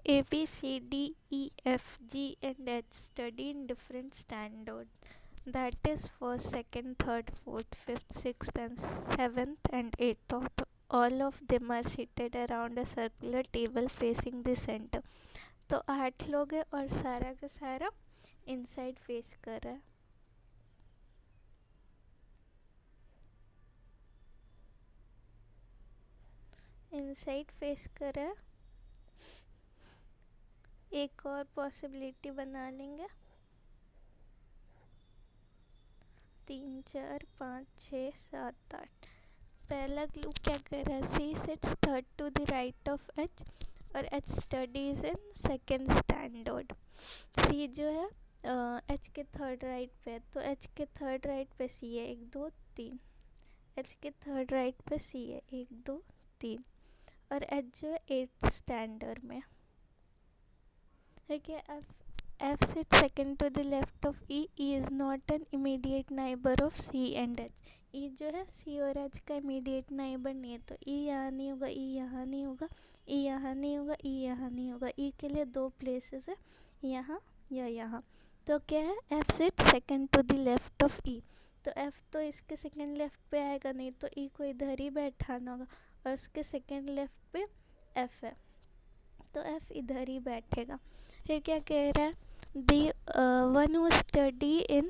A, B, C, D, E, F, G, and H study in different standards. That is first, second, third, fourth, fifth, sixth, and seventh, and eighth. All of them are seated around a circular table facing the center. तो 8 लोग हैं और सारा का सारा inside face कर रहा है. इनसाइड फेस कर रहा है. एक और पॉसिबिलिटी बना लेंगे. 3, 4, 5, 6, 7, 8. पहला क्लू क्या कर रहा है? C sits third to the right of H और H studies in second standard. C जो है एच के थर्ड राइट पे, तो एच के थर्ड राइट पे सी है 1 2 3. एच के थर्ड राइट पे सी है 1 2 3 और एच जो है 8th स्टैंडर्ड में. ठीक है. F sits second to the left of E. E is not an immediate neighbor of C and H. E जो है C और H का immediate neighbor नहीं है, तो E यहाँ नहीं होगा, E यहाँ नहीं होगा, E यहाँ नहीं होगा, E यहाँ नहीं होगा. E के लिए 2 places है, यहाँ या यहाँ. तो क्या है? F sits second to the left of E. तो F तो इसके सेकेंड लेफ्ट पे आएगा नहीं, तो E को इधर ही बैठाना होगा और उसके सेकेंड लेफ्ट पे F है, तो F इधर ही बैठेगा. फिर क्या कह रहा है? The one who study in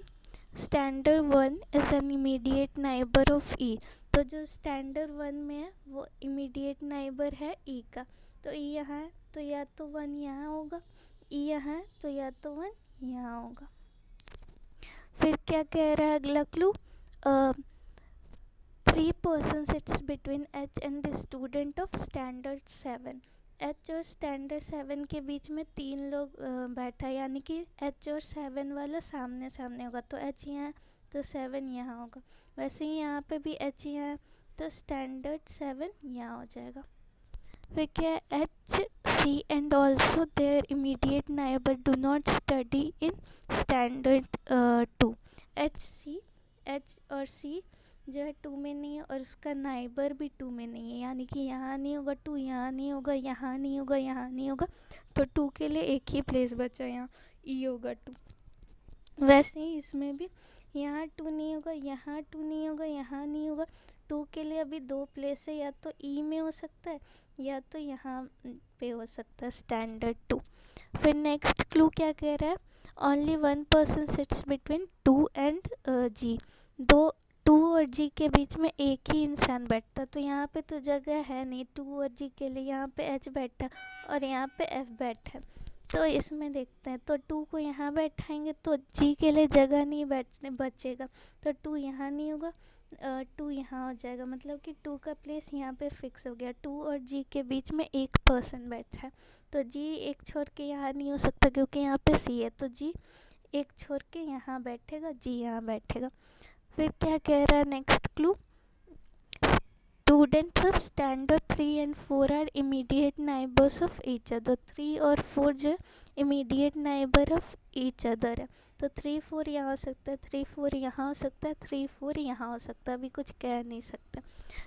standard 1 is an immediate neighbor of E. तो जो standard 1 में है वो immediate neighbor है E का. तो E यहाँ है तो या तो 1 यहाँ होगा, E यहाँ है तो या तो 1 यहाँ होगा. फिर क्या कह रहा है अगला clue? 3 persons sits between H and the student of standard 7. H और स्टैंडर्ड 7 के बीच में 3 लोग बैठा, यानी कि एच और 7 वाला सामने सामने होगा, तो एच यहाँ तो 7 यहाँ होगा. वैसे ही यहाँ पे भी एच यहाँ है तो स्टैंडर्ड 7 यहाँ हो जाएगा. फिर क्या? H C and also their immediate neighbour do not study in standard 2. H और सी जो है 2 में नहीं है और उसका नाइबर भी 2 में नहीं है, यानी कि यहाँ नहीं होगा 2, यहाँ नहीं होगा, यहाँ नहीं होगा, यहाँ नहीं होगा. तो 2 के लिए एक ही प्लेस बचा, यहाँ ई होगा 2. वैसे ही इसमें भी यहाँ 2 नहीं होगा, यहाँ 2 नहीं होगा, यहाँ नहीं होगा. 2 के लिए अभी 2 प्लेस है, या तो ई में हो सकता है या तो यहाँ पे हो सकता है स्टैंडर्ड 2. फिर नेक्स्ट क्लू क्या कह रहा है? Only 1 person sits between 2 and G. 2 और जी के बीच में एक ही इंसान बैठता, तो यहाँ पे तो जगह है नहीं 2 और जी के लिए. यहाँ पे एच बैठा और यहाँ पे एफ बैठा. तो इसमें देखते हैं, तो 2 को यहाँ बैठाएंगे तो जी के लिए जगह नहीं बचेगा, तो 2 यहाँ नहीं होगा, 2 यहाँ हो जाएगा. मतलब कि 2 का प्लेस यहाँ पे फिक्स हो गया. 2 और जी के बीच में एक पर्सन बैठा है, तो जी एक छोड़ के यहाँ नहीं हो सकता क्योंकि यहाँ पे सी है, तो जी एक छोड़ के यहाँ बैठेगा, जी यहाँ बैठेगा. फिर क्या कह रहा है next clue? Students of standard 3 and 4 are immediate neighbours of each other. 3 और 4 जो immediate neighbour of each other है, तो 3 4 यहाँ हो सकता है, 3 4 यहाँ हो सकता है, 3 4 यहाँ हो सकता है. अभी कुछ कह नहीं सकते.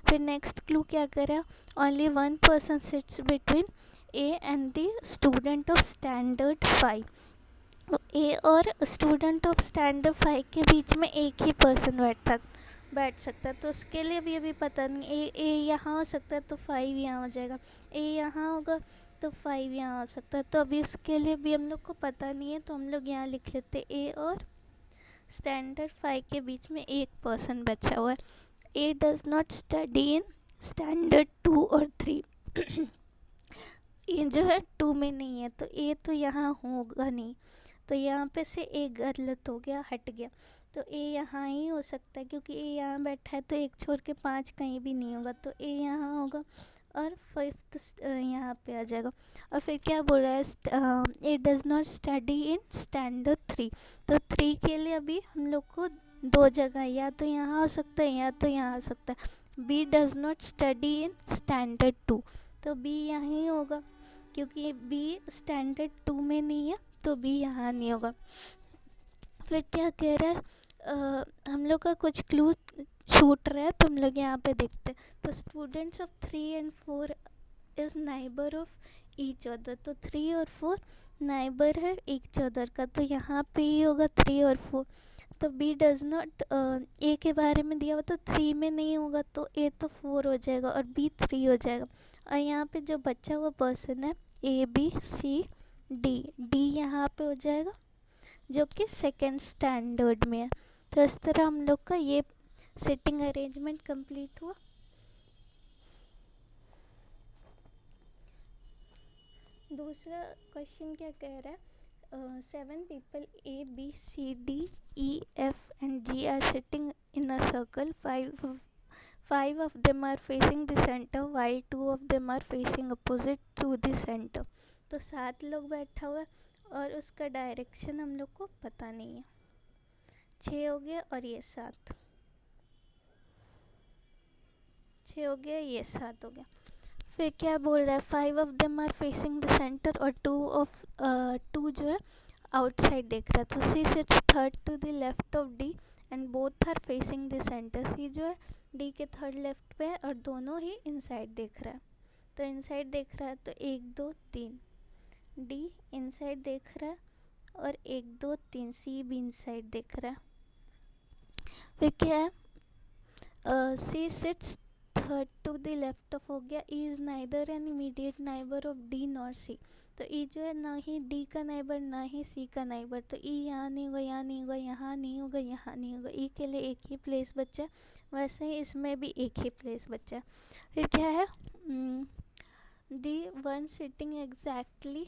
फिर नेक्स्ट क्लू क्या कर रहा है? Only 1 person sits between A and the student of standard 5. ए और स्टूडेंट ऑफ स्टैंडर्ड 5 के बीच में एक ही पर्सन बैठ सकता है, तो उसके लिए भी अभी पता नहीं. ए यहाँ हो सकता है तो 5 यहाँ हो जाएगा, ए यहाँ होगा तो 5 यहाँ हो सकता है. तो अभी उसके लिए भी हम लोग को पता नहीं है, तो हम लोग यहाँ लिख लेते ए और स्टैंडर्ड 5 के बीच में एक पर्सन बचा हुआ है. A does not study in standard 2 और 3. ये जो है 2 में नहीं है, तो ए तो यहाँ होगा नहीं, तो यहाँ पे से ए गलत हो गया, हट गया. तो ए यहाँ ही हो सकता है क्योंकि ए यहाँ बैठा है, तो एक छोड़ के 5 कहीं भी नहीं होगा, तो ए यहाँ होगा और 5th यहाँ पे आ जाएगा. और फिर क्या बोल रहा है? A does not study in standard 3. तो 3 के लिए अभी हम लोग को 2 जगह, या तो यहाँ हो सकता है या तो यहाँ हो सकता है. B does not study in standard 2, तो बी यहाँ ही होगा क्योंकि बी स्टैंडर्ड 2 में नहीं है, तो बी यहाँ नहीं होगा. फिर क्या कह रहा है? हम लोग का कुछ क्लू छूट रहा है, तो हम लोग यहाँ पे देखते हैं. तो students of 3 and 4 is neighbour of each other, तो 3 और 4 नाइबर है ईच अदर का, तो यहाँ पे ही होगा 3 और 4। तो बी डज नॉट, ए के बारे में दिया हुआ तो 3 में नहीं होगा, तो ए तो 4 हो जाएगा और बी 3 हो जाएगा। और यहाँ पे जो बच्चा हुआ पर्सन है A B C D, D यहाँ पे हो जाएगा जो कि सेकेंड स्टैंडर्ड में है। तो इस तरह हम लोग का ये सिटिंग अरेंजमेंट कंप्लीट हुआ। दूसरा क्वेश्चन क्या कह रहा है, 7 people A B C D E F and G are sitting in a circle. Five of them are facing the center while 2 of them are facing opposite to the center. तो 7 लोग बैठा हुआ है और उसका डायरेक्शन हम लोग को पता नहीं है। 6 हो गया और ये 7, 6 हो गया, ये 7 हो गया। फिर क्या बोल रहा है, 5 of them are facing the centre और 2 जो है आउटसाइड देख रहा है। तो C sits third to the left of D and both are facing the centre. C जो है डी के थर्ड लेफ्ट पे है और दोनों ही इनसाइड देख रहा है। तो इनसाइड देख रहा है तो 1 2 3, डी इनसाइड देख रहा है और 1 2 3, सी भी इनसाइड देख रहा है। फिर क्या है, C sits third to the left of हो गया। E is neither an immediate neighbour of D nor C, तो ई जो है ना ही डी का नाइबर ना ही सी का नाइबर, तो ई यहाँ नहीं होगा, यहाँ नहीं होगा, यहाँ नहीं होगा, यहाँ नहीं होगा। ई के लिए एक ही प्लेस बचा है, वैसे ही इसमें भी एक ही प्लेस बचा है। फिर क्या है, the one sitting exactly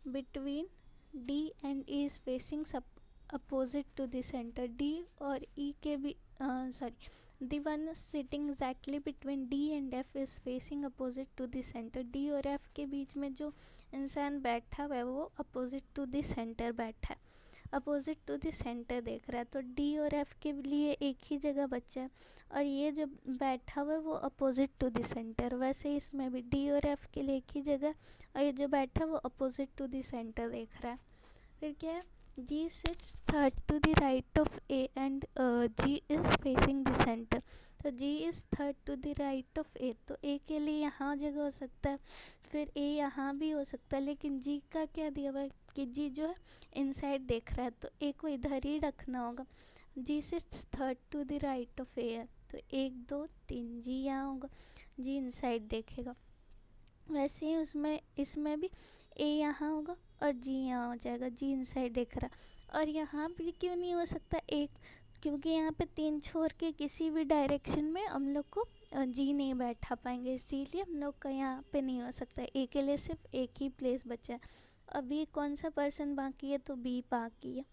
between D and E is facing opposite to the centre. D और ई के भी the one sitting exactly between D and F is facing opposite to the center. D और F के बीच में जो इंसान बैठा हुआ है वो opposite to the center बैठा है, opposite to the center देख रहा है। तो D और F के लिए एक ही जगह बचा है और ये जो बैठा हुआ है वो opposite to the center। वैसे इसमें भी D और F के लिए एक ही जगह और ये जो बैठा है वो opposite to the center देख रहा है। फिर क्या है, G sits third to the right of A and G is facing the center. तो G is third to the right of A, तो A के लिए यहाँ जगह हो सकता है, फिर A यहाँ भी हो सकता है, लेकिन G का क्या दिया हुआ है कि G जो है इनसाइड देख रहा है तो A को इधर ही रखना होगा। G sits third to the right of A है, तो 1 2 3, G यहाँ होगा, G इनसाइड देखेगा। वैसे ही उसमें इसमें भी ए यहाँ होगा और जी यहाँ हो जाएगा, जी इनसाइड देख रहा। और यहाँ भी क्यों नहीं हो सकता एक, क्योंकि यहाँ पे 3 छोड़ के किसी भी डायरेक्शन में हम लोग को जी नहीं बैठा पाएंगे, इसीलिए हम लोग का यहाँ पे नहीं हो सकता। ए के लिए सिर्फ एक ही प्लेस बचा है। अभी कौन सा पर्सन बाकी है, तो बी बाकी है।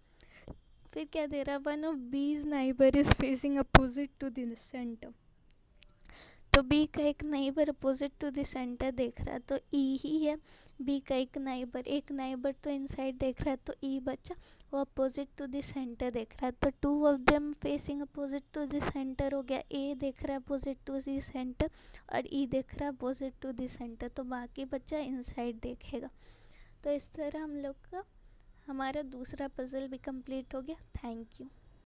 फिर क्या दे रहा है, one of B's neighbour is facing opposite to the centre. तो बी का एक neighbour opposite to the centre देख रहा है तो ई ही है। बी का एक नाइबर तो इनसाइड देख रहा है तो ई बचा, वो अपोजिट टू द सेंटर देख रहा है। तो 2 of them facing opposite to the centre हो गया। ए देख रहा है अपोजिट टू द सेंटर और ई देख रहा है अपोजिट टू द सेंटर, तो बाकी बच्चा इनसाइड देखेगा। तो इस तरह हम लोग का हमारा दूसरा पजल भी कंप्लीट हो गया। Thank you.